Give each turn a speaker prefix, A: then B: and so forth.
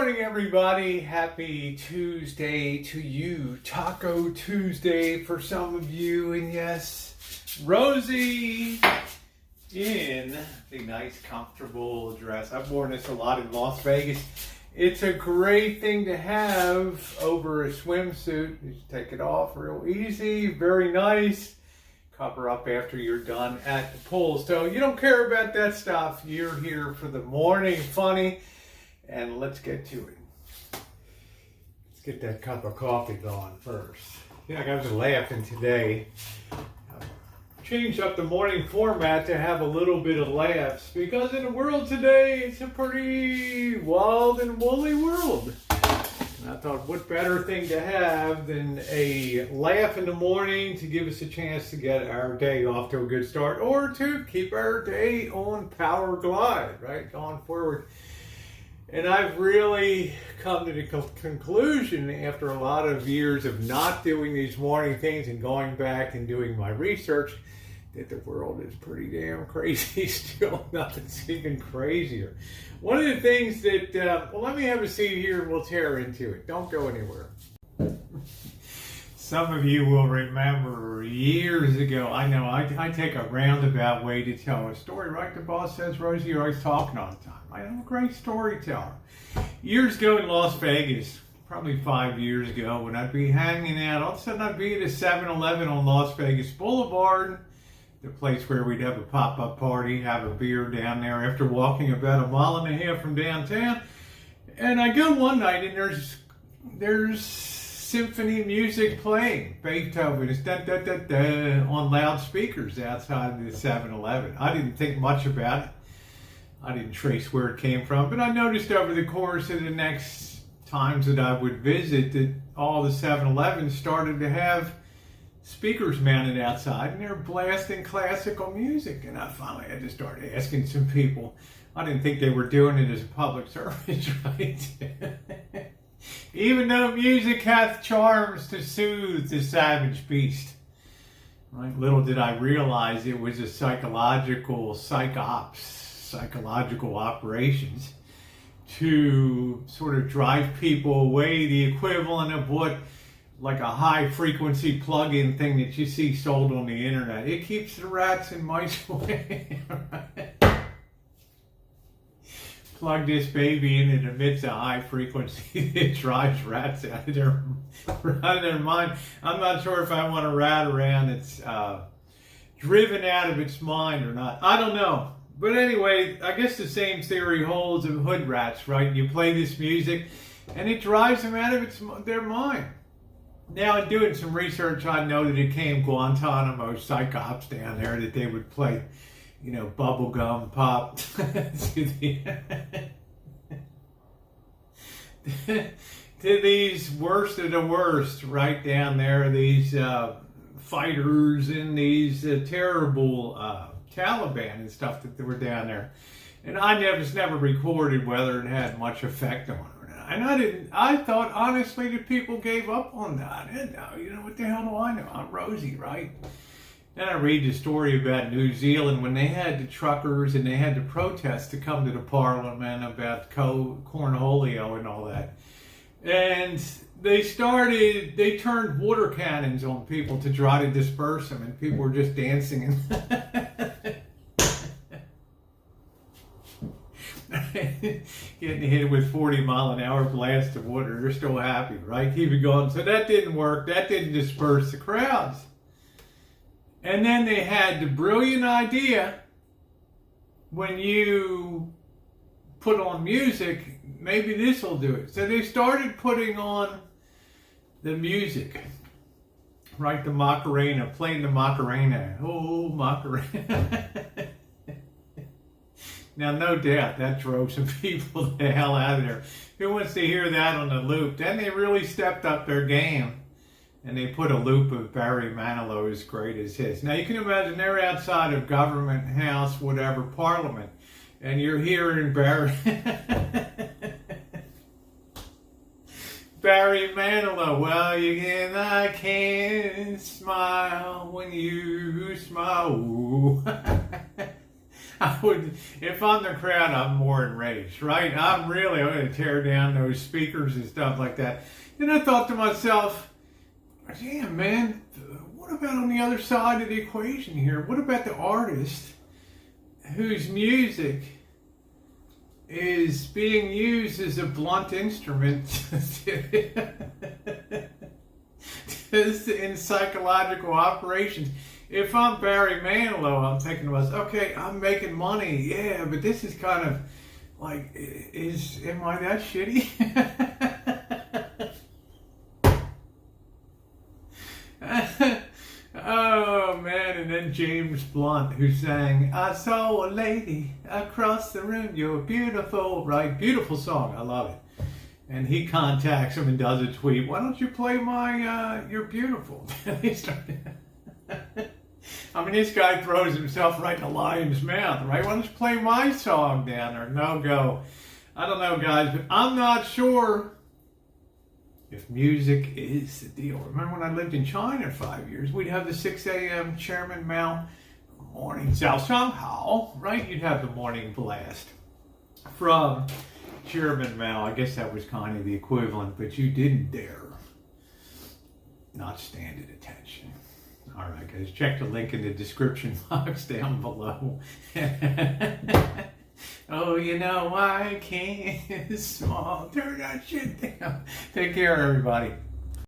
A: morning, everybody. Happy Tuesday to you. Taco Tuesday for some of you. And yes, Rosie in the nice, comfortable dress. I've worn this a lot in Las Vegas. It's a great thing to have over a swimsuit. You just take it off real easy, very nice. Cover up after you're done at the pool. So you don't care about that stuff. You're here for the morning funny. And let's get to it. Let's get that cup of coffee going first. Yeah, I was laughing today. Changed up the morning format to have a little bit of laughs because in the world today, it's a pretty wild and woolly world. And I thought, what better thing to have than a laugh in the morning to give us a chance to get our day off to a good start or to keep our day on power glide, right, going forward. And I've really come to the conclusion after a lot of years of not doing these morning things and going back and doing my research that the world is pretty damn crazy still. Nothing's even crazier. One of the things that, well, let me have a seat here and we'll tear into it. Don't go anywhere. Some of you will remember years ago, I know I take a roundabout way to tell a story, right? The boss says, Rosie, you're always talking all the time. I'm a great storyteller. Years ago in Las Vegas, probably 5 years ago, when I'd be hanging out, all of a sudden I'd be at a 7-Eleven on Las Vegas Boulevard, the place where we'd have a pop-up party, have a beer down there after walking about 1.5 miles from downtown. And I go one night and there's symphony music playing. Beethoven is da-da-da-da on loudspeakers outside the 7-Eleven. I didn't think much about it. I didn't trace where it came from, but I noticed over the course of the next times that I would visit that all the 7-Elevens started to have speakers mounted outside and they're blasting classical music. And I finally had to start asking some people. I didn't think they were doing it as a public service, right? Even though music hath charms to soothe the savage beast. Right? Little did I realize it was a psychological operations to sort of drive people away, the equivalent of what like a high frequency plug-in thing that you see sold on the internet. It keeps the rats and mice away. Plug this baby in, it emits a high frequency that drives rats out of their mind. I'm not sure if I want a rat around that's driven out of its mind or not. I don't know. But anyway, I guess the same theory holds of hood rats, right? You play this music and it drives them out of their mind. Now, in doing some research, I know that it came Guantanamo psychops down there that they would play, you know, bubblegum pop to these worst of the worst right down there, these fighters and these terrible Taliban and stuff that were down there. And I was never recorded whether it had much effect on it or not. And I thought honestly that people gave up on that. I didn't know, you know, what the hell do I know? I'm Rosie, right? Then I read the story about New Zealand when they had the truckers and they had the protests to come to the parliament about cornholio and all that. And they turned water cannons on people to try to disperse them, and people were just dancing and getting hit with 40-mile-an-hour blast of water. They're still happy, right? Keep it going. So that didn't work. That didn't disperse the crowds. And then they had the brilliant idea, when you put on music, maybe this will do it. So they started putting on the music, right? The Macarena, playing the Macarena. Oh, Macarena. Now, no doubt that drove some people the hell out of there. Who wants to hear that on the loop? Then they really stepped up their game. And they put a loop of Barry Manilow as great as his. Now you can imagine they're outside of government, house, whatever, parliament. And you're hearing Barry Manilow. Well, I can smile when you smile. Ooh. I would, if I'm the crowd, I'm more enraged, right? I'm going to tear down those speakers and stuff like that. And I thought to myself, damn, man, what about on the other side of the equation here? What about the artist whose music is being used as a blunt instrument in psychological operations? If I'm Barry Manilow, I'm thinking to myself, okay, I'm making money, yeah, but this is kind of like, am I that shitty? Oh man, and then James Blunt, who sang, I saw a lady across the room, you're beautiful, right? Beautiful song, I love it. And he contacts him and does a tweet, why don't you play my You're Beautiful? I mean, this guy throws himself right in the lion's mouth, right? Why don't you play my song down there? No go. I don't know, guys, but I'm not sure if music is the deal. Remember when I lived in China 5 years, we'd have the 6 a.m. Chairman Mao morning Zhao Hao, right? You'd have the morning blast from Chairman Mao. I guess that was kind of the equivalent, but you didn't dare not stand at attention. All right, guys, check the link in the description box down below. Oh, you know, I can't small. Turn that shit down. Take care, everybody.